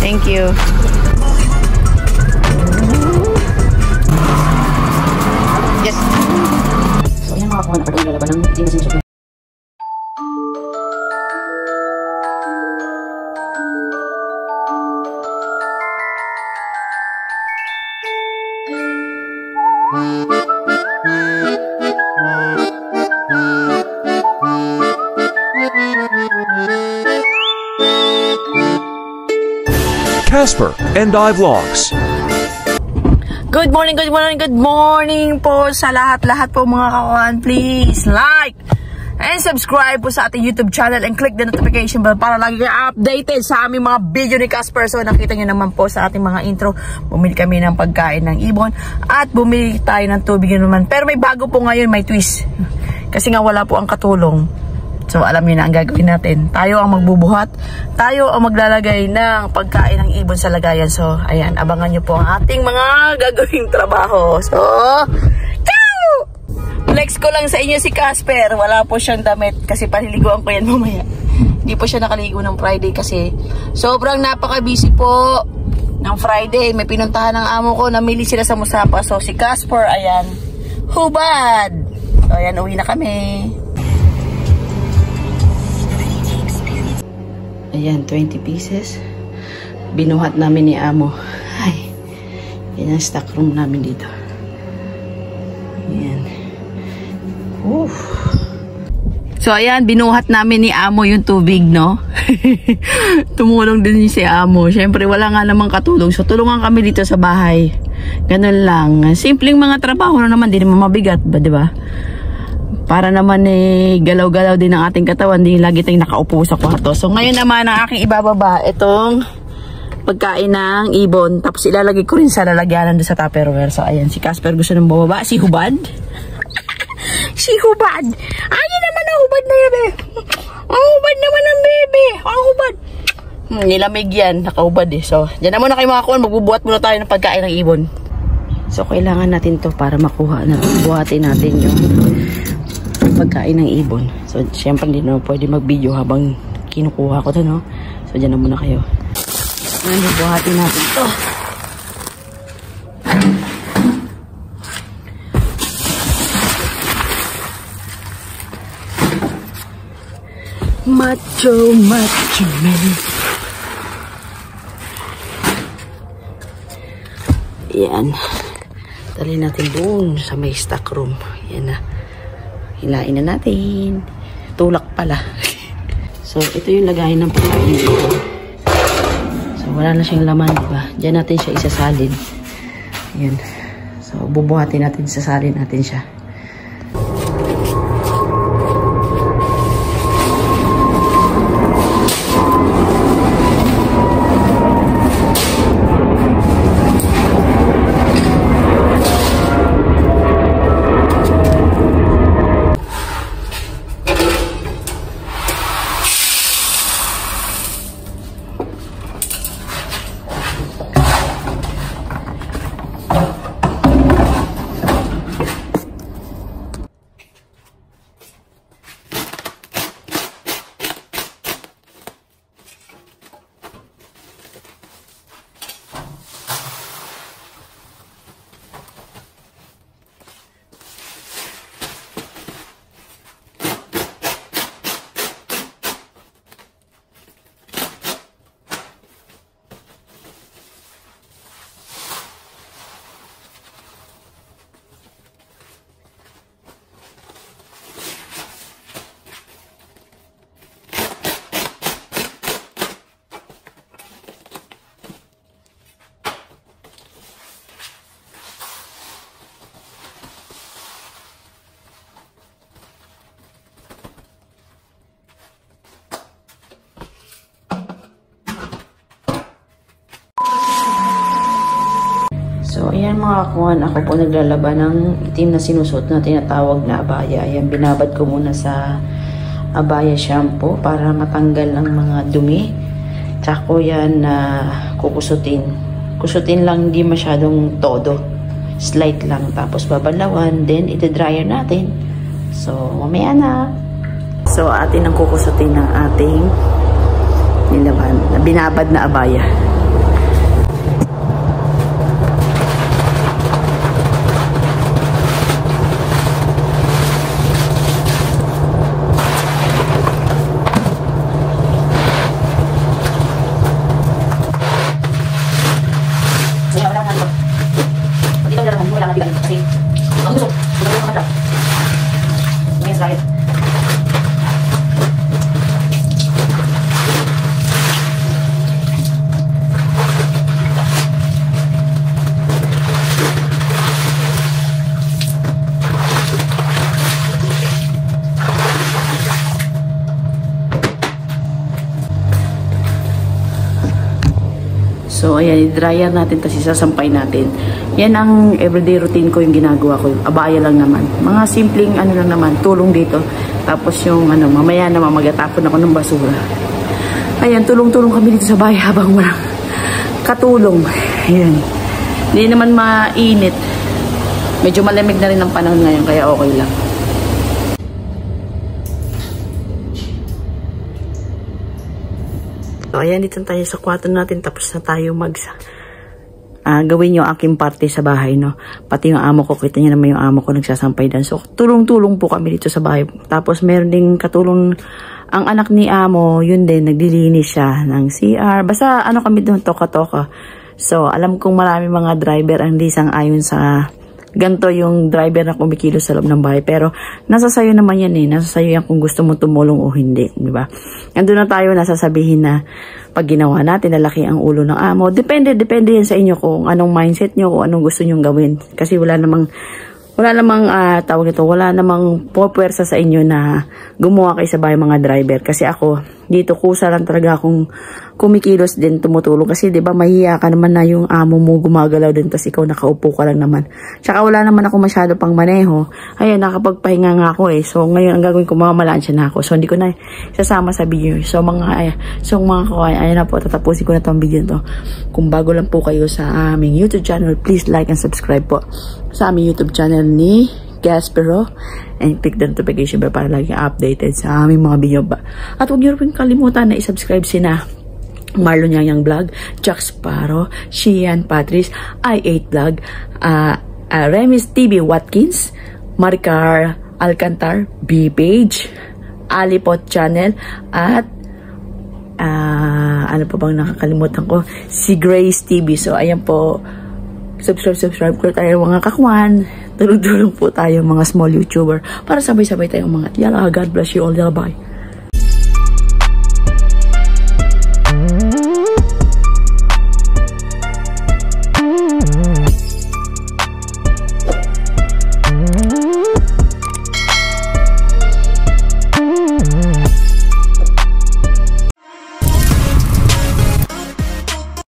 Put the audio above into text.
Thank you. Yes. So, ayan mga kuha na pati lalaban ng itim na sinusot. Casper and I Vlogs. Good morning po sa lahat po mga kawan. Please like and subscribe po sa ating YouTube channel and click the notification bell para lagi kayo updated sa aming mga video ni Casper. So nakita nyo naman po sa ating mga intro, bumili kami ng pagkain ng ibon at bumili tayo ng tubig naman. Pero may bago po ngayon, may twist. Kasi nga wala po ang katulong. So alam niyo na ang gagawin natin. Tayo ang magbubuhat. Tayo ang maglalagay ng pagkain ng ibon sa lagayan. So ayan, abangan niyo po ang ating mga gagawing trabaho. So, ciao! Flex ko lang sa inyo si Casper. Wala po siyang damit kasi paliliguan ko yan mamaya. Hindi po siya nakaligo ng Friday kasi sobrang napaka-busy po ng Friday. May pinuntahan ng amo ko. Namili sila sa Musapa. So si Casper, ayan, hubad. So ayan, uwi na kami. Ayan, 20 pieces. Binuhat namin ni amo. Ay, yan ang stock room namin dito. Ayan. So, ayan, binuhat namin ni amo yung tubig, no? Tumulong din si amo. Siyempre, wala nga namang katulong. So, tulungan kami dito sa bahay. Ganun lang. Simpleng mga trabaho na naman. Di naman mabigat ba, di ba? Para naman galaw-galaw din ang ating katawan, di lagi tayong nakaupo sa kwarto. So ngayon naman ang aking ibababa itong pagkain ng ibon, tapos ilalagay ko rin sa lalagyanan doon sa Tupperware. So ayan, si Casper gusto nang bababa, si Hubad. Si Hubad. Ayan naman ang hubad na yan eh. Ang hubad naman ang bebe. Ang hubad. Nilamig yan, nakahubad eh. So dyan na muna kayo mga kuwan, magbubuhat muna tayo ng pagkain ng ibon. So kailangan natin to para makuha na, buhatin natin yung pagkain ng ibon. So, syempre hindi na pwede mag-video habang kinukuha ko to, no? So, dyan na muna kayo. Ngayon, buhatin natin to. Macho man. Yan. Dali natin doon sa may stock room. Yan na. Hilain na natin. Tulak pala. So, ito yung lagayin ng pagkain dito. So, wala na siyang laman, diba? Diyan natin siya isasalin. Ayan. So, bubuhatin natin, isasalin natin siya. So, ayan mga kuwan, ako po naglalaba ng itim na sinusot na tinatawag na abaya. Ayan, binabad ko muna sa abaya shampoo para matanggal ang mga dumi. Tsaka yan na kukusutin. Kusutin lang, hindi masyadong todo. Slight lang. Tapos babalawan, then iti-dryer natin. So, mamaya na. So, atin ang kukusutin ng ating nilaban, binabad na abaya. So, ayan, i-dryer natin, tapos isasampay natin. Yan ang everyday routine ko, yung ginagawa ko. Abaya lang naman. Mga simpleng, ano lang naman, tulong dito. Tapos yung, mamaya naman, magatapon ako ng basura. Ayan, tulong-tulong kami dito sa bahay habang walang katulong. Ayan. Hindi naman mainit. Medyo malamig na rin ang panahon ngayon, kaya okay lang. So, ayan, dito tayo sa kwarto natin. Tapos na tayo gawin yung aking party sa bahay, no? Pati yung amo ko, kita niyo naman yung amo ko nagsasampay dan. So, tulong-tulong po kami dito sa bahay. Tapos, meron ding katulong ang anak ni amo, yun din, naglilinis siya ng CR. Basta, kami doon, toka-toka. So, alam kong marami mga driver ang di sang-ayon sa ganito yung driver na kumikilos sa loob ng bahay. Pero, nasa sayo naman yan eh. Nasa sayo yan kung gusto mo tumulong o hindi. Diba? Nandun na tayo nasasabihin na pag ginawa natin, lalaki ang ulo ng amo. Depende yan sa inyo kung anong mindset nyo, kung anong gusto nyong gawin. Kasi wala namang puwersa sa inyo na gumawa kayo sa bahay mga driver. Kasi ako, dito kusa lang talaga akong kumikilos din, tumutulong. Kasi diba mahiya ka naman na yung amo mo gumagalaw din, tas ikaw nakaupo ka lang naman. Tsaka wala naman ako masyado pang maneho. Ayan, nakapagpahinga nga ako eh. So ngayon ang gagawin ko, mamalansya na ako. So hindi ko na sasama sa video. So mga kawain, ayan na po, tatapusin ko na tong video to. Kung bago lang po kayo sa aming YouTube channel, please like and subscribe po sa aming YouTube channel ni Gaspero, and click the notification bell para lagi updated sa aming mga video ba. At huwag niyo rin kalimutan na isubscribe sina Marlon Yang Vlog, Jack Sparrow, Shian Patrice, I8 Vlog, Remis TV Watkins, Maricar Alcantar, B-Page, Alipot Channel, at ano pa bang nakakalimutan ko, si Grace TV. So ayan po, subscribe ko tayo mga kakwan. Tulong-tulong po tayo mga small YouTuber para sabay-sabay tayong mga yala. God bless you all. Yala, bye.